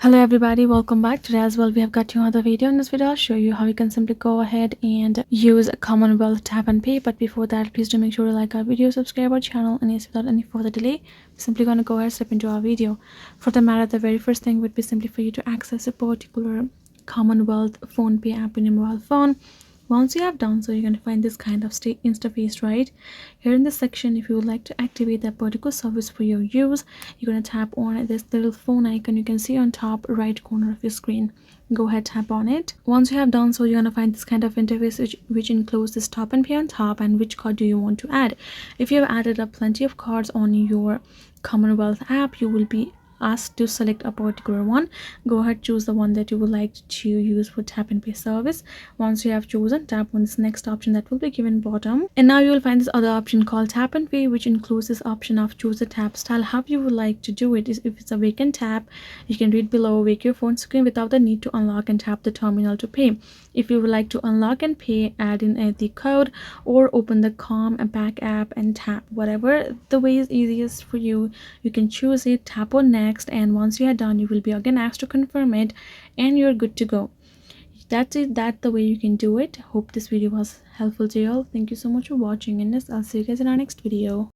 Hello everybody, welcome back. Today as well we have got you another video. In this video I'll show you how you can simply go ahead and use Commonwealth tap and pay. But before that, please do make sure to like our video, subscribe our channel, and yes, without any further delay, we're simply going to go ahead and step into our video. For the matter, the very first thing would be simply for you to access a particular Commonwealth phone pay app in your mobile phone. Once you have done so, you're going to find this kind of interface right here in this section. If you would like to activate that particular service for your use, you're going to tap on this little phone icon you can see on top right corner of your screen. Go ahead, tap on it. Once you have done so, you're going to find this kind of interface which includes this tap and pay on top and which card do you want to add. If you have added up plenty of cards on your Commonwealth app, you will be asked to select a particular one. Go ahead, choose the one that you would like to use for tap and pay service. Once you have chosen, tap on this next option that will be given bottom, and now you will find this other option called tap and pay, which includes this option of choose the tap style. How you would like to do it is, if it's a vacant tap, you can read below, wake your phone screen without the need to unlock and tap the terminal to pay. If you would like to unlock and pay, add in the code or open the back app and tap. Whatever the way is easiest for you, you can choose it, tap on next, and once you are done, you will be again asked to confirm it and you're good to go. That's it. That's the way you can do it. Hope this video was helpful to you all. Thank you so much for watching, and I'll see you guys in our next video.